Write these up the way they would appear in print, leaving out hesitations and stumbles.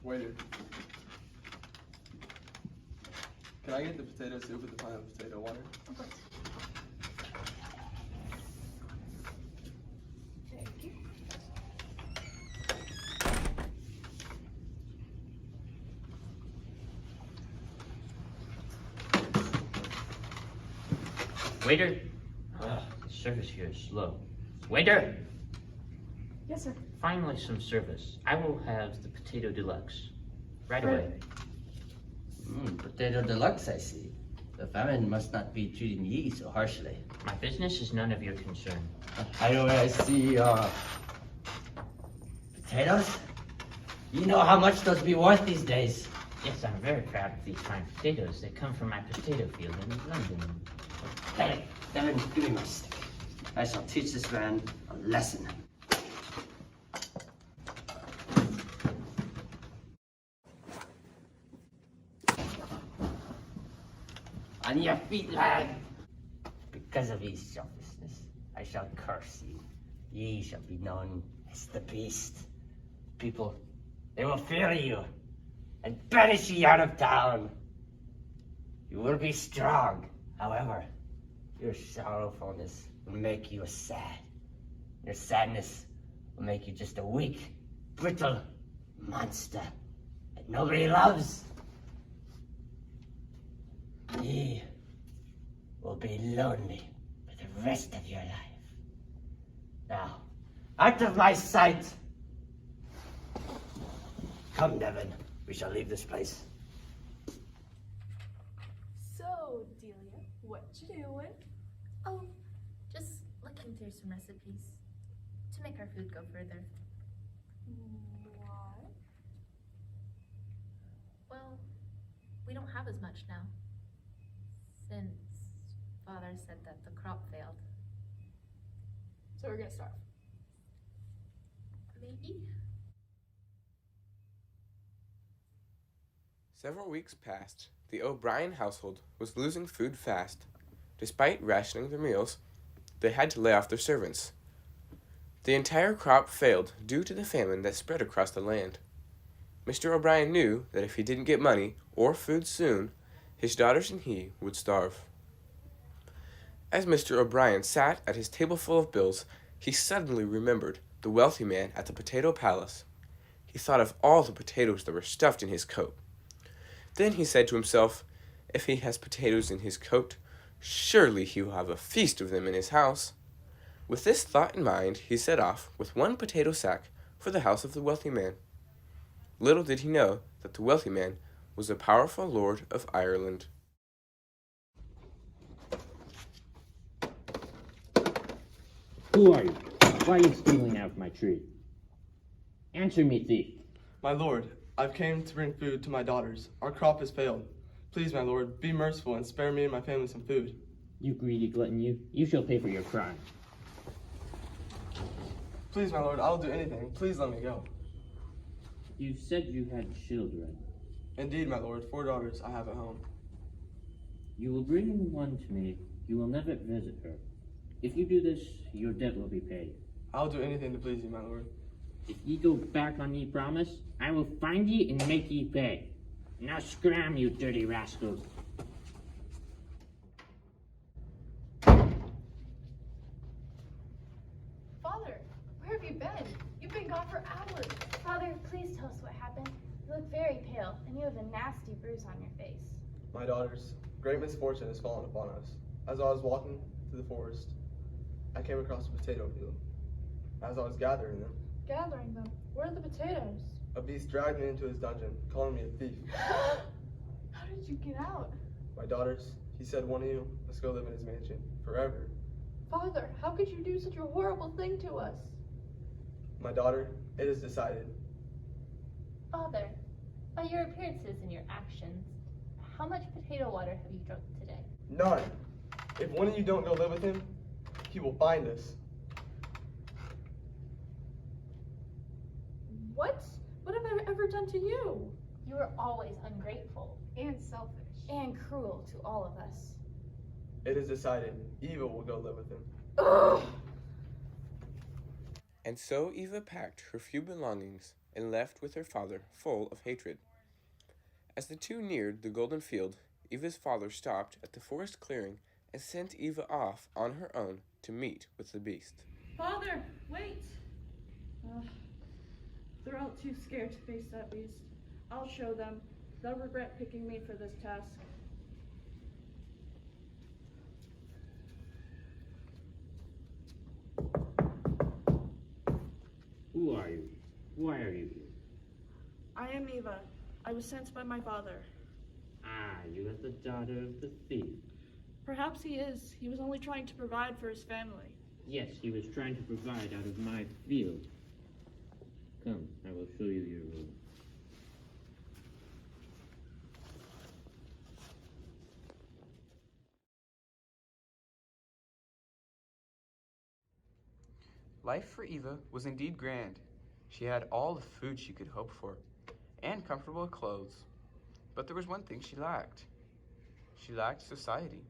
Waiter, can I get the potato soup with the pint of potato water? Of course. Thank you. Waiter? The service here is slow. Waiter! Yes, sir. Finally some service. I will have the potato deluxe. Right away. Potato deluxe, I see. The famine must not be treating ye so harshly. My business is none of your concern. I see, potatoes? You know how much those be worth these days. Yes, I'm very proud of these fine potatoes. They come from my potato field in London. Devin, give me my stick. I shall teach this man a lesson. On your feet, lad. Because of his selfishness, I shall curse you. Ye shall be known as the beast. People, they will fear you and banish ye out of town. You will be strong, however. Your sorrowfulness will make you sad. Your sadness will make you just a weak, brittle monster that nobody loves. Ye will be lonely for the rest of your life. Now, out of my sight! Come, Devin, we shall leave this place. So, Delia, what you doing? Oh, just looking through some recipes to make our food go further. Why? Well, we don't have as much now, since Father said that the crop failed. So we're gonna starve. Maybe? Several weeks passed. The O'Brien household was losing food fast. Despite rationing their meals, they had to lay off their servants. The entire crop failed due to the famine that spread across the land. Mr. O'Brien knew that if he didn't get money or food soon, his daughters and he would starve. As Mr. O'Brien sat at his table full of bills, he suddenly remembered the wealthy man at the potato palace. He thought of all the potatoes that were stuffed in his coat. Then he said to himself, if he has potatoes in his coat, surely he will have a feast of them in his house. With this thought in mind, he set off with one potato sack for the house of the wealthy man. Little did he know that the wealthy man was a powerful lord of Ireland. Who are you? Why are you stealing out of my tree? Answer me, thief. My lord, I've came to bring food to my daughters. Our crop has failed. Please, my lord, be merciful and spare me and my family some food. You greedy glutton, you. You shall pay for your crime. Please, my lord, I'll do anything. Please let me go. You said you had children. Indeed, my lord, 4 daughters I have at home. You will bring one to me. You will never visit her. If you do this, your debt will be paid. I'll do anything to please you, my lord. If ye go back on ye promise, I will find ye and make ye pay. Now scram, you dirty rascals. Father, where have you been? You've been gone for hours. Father, please tell us what happened. You look very pale, and you have a nasty bruise on your face. My daughters, great misfortune has fallen upon us. As I was walking through the forest, I came across a potato field. As I was gathering them, Gathering them. Where are the potatoes? a beast dragged me into his dungeon, calling me a thief. How did you get out? My daughters, he said one of you must go live in his mansion forever. Father, how could you do such a horrible thing to us? My daughter, it is decided. Father, by your appearances and your actions, how much potato water have you drunk today? None. If one of you don't go live with him, he will find us. What? What have I ever done to you? You are always ungrateful. And selfish. And cruel to all of us. It is decided. Eva will go live with him. Ugh! And so Eva packed her few belongings and left with her father, full of hatred. As the two neared the golden field, Eva's father stopped at the forest clearing and sent Eva off on her own to meet with the beast. Father, wait! They're all too scared to face that beast. I'll show them. They'll regret picking me for this task. Who are you? Why are you here? I am Eva. I was sent by my father. Ah, you are the daughter of the thief. Perhaps he is. He was only trying to provide for his family. Yes, he was trying to provide out of my field. Come, I will show you your room. Life for Eva was indeed grand. She had all the food she could hope for, and comfortable clothes. But there was one thing she lacked. She lacked society.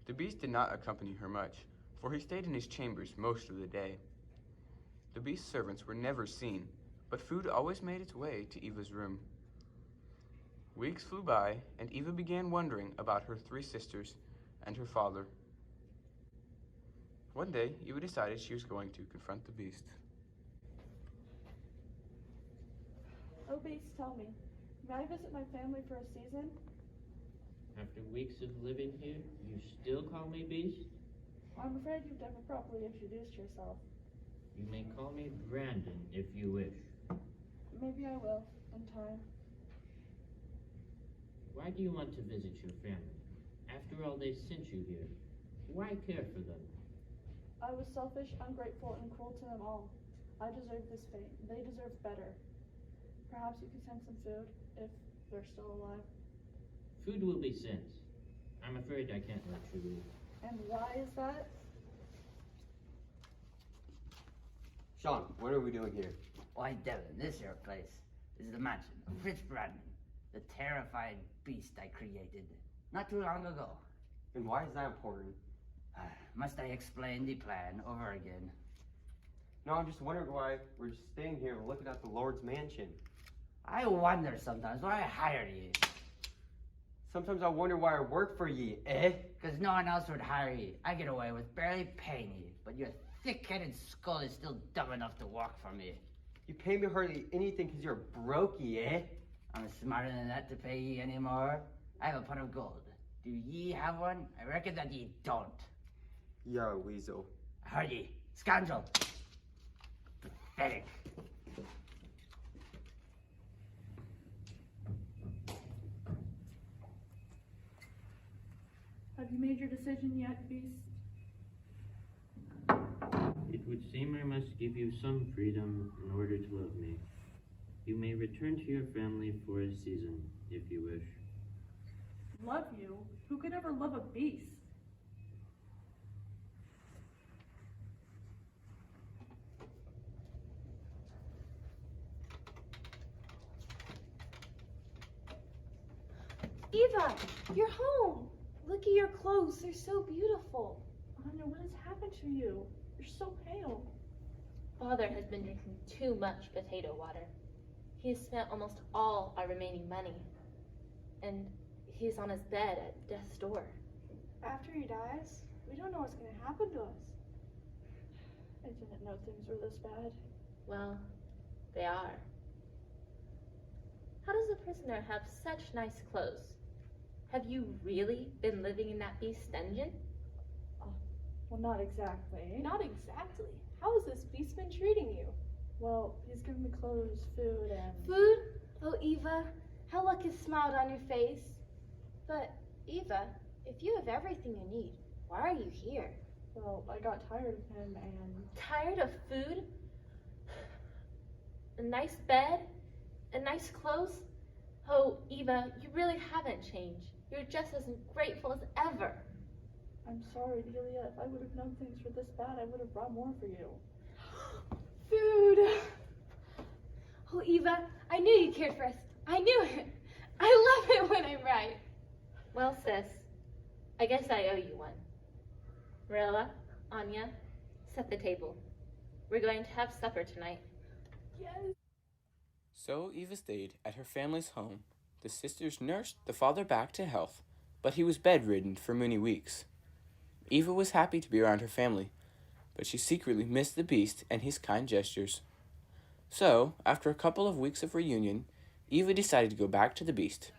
The beast did not accompany her much, for he stayed in his chambers most of the day. The beast's servants were never seen, but food always made its way to Eva's room. Weeks flew by, and Eva began wondering about her three sisters and her father. One day, Eva decided she was going to confront the beast. Oh, beast, tell me, may I visit my family for a season? After weeks of living here, you still call me Beast? I'm afraid you've never properly introduced yourself. You may call me Brandon if you wish. Maybe I will, in time. Why do you want to visit your family? After all, they sent you here. Why care for them? I was selfish, ungrateful, and cruel to them all. I deserve this fate. They deserve better. Perhaps you could send some food, if they're still alive. Food will be sent. I'm afraid I can't let you leave. And why is that? Sean, what are we doing here? Why, Devin, this is your place. This is the mansion of Prince Brandon, the terrifying beast I created not too long ago. And why is that important? Must I explain the plan over again? No, I'm just wondering why we're just staying here looking at the Lord's mansion. I wonder sometimes why I hired you. Sometimes I wonder why I work for ye, eh? Because no one else would hire you. I get away with barely paying you, but your thick-headed skull is still dumb enough to walk for me. You pay me hardly anything because you're brokey, eh? I'm smarter than that to pay ye anymore. I have a pot of gold. Do ye have one? I reckon that ye don't. Yeah, weasel. Heard ye, scoundrel. Pathetic. Have you made your decision yet, beast? It would seem I must give you some freedom in order to love me. You may return to your family for a season, if you wish. Love you? Who could ever love a beast? Eva, you're home. Look at your clothes. They're so beautiful. Anya, what has happened to you? You're so pale. Father has been drinking too much potato water. He has spent almost all our remaining money. And he's on his bed at death's door. After he dies, we don't know what's going to happen to us. I didn't know things were this bad. Well, they are. How does a prisoner have such nice clothes? Have you really been living in that beast's dungeon? Well, not exactly. Not exactly. How has this beast been treating you? Well, he's given me clothes, food, and... Food? Oh, Eva, how luck has smiled on your face. But, Eva, if you have everything you need, why are you here? Well, I got tired of him and... Tired of food? A nice bed? And nice clothes? Oh, Eva, you really haven't changed. You're just as ungrateful as ever. I'm sorry, Delia. If I would have known things were this bad, I would have brought more for you. Food! Oh, Eva, I knew you cared for us. I knew it. I love it when I'm right. Well, sis, I guess I owe you one. Marilla, Anya, set the table. We're going to have supper tonight. Yes. So Eva stayed at her family's home. The sisters nursed the father back to health, but he was bedridden for many weeks. Eva was happy to be around her family, but she secretly missed the beast and his kind gestures. So, after a couple of weeks of reunion, Eva decided to go back to the beast.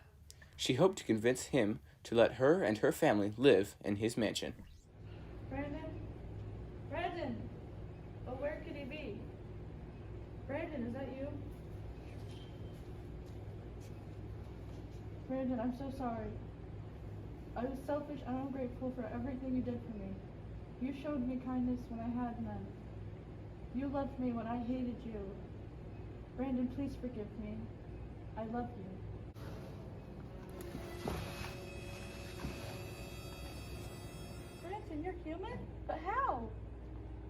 She hoped to convince him to let her and her family live in his mansion. Brandon? Brandon! Oh, where could he be? Brandon, is that you? Brandon, I'm so sorry. I was selfish and ungrateful for everything you did for me. You showed me kindness when I had none. You loved me when I hated you. Brandon, please forgive me. I love you. Brandon, you're human? But how?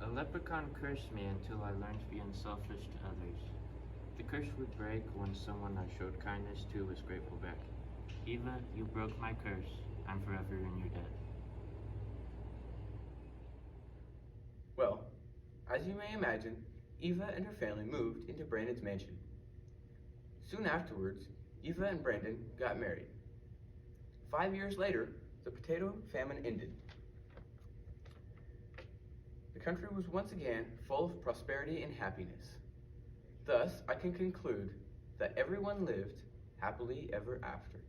A leprechaun cursed me until I learned to be unselfish to others. The curse would break when someone I showed kindness to was grateful back. Eva, you broke my curse. I'm forever in your debt. Well, as you may imagine, Eva and her family moved into Brandon's mansion. Soon afterwards, Eva and Brandon got married. 5 years later, the potato famine ended. The country was once again full of prosperity and happiness. Thus, I can conclude that everyone lived happily ever after.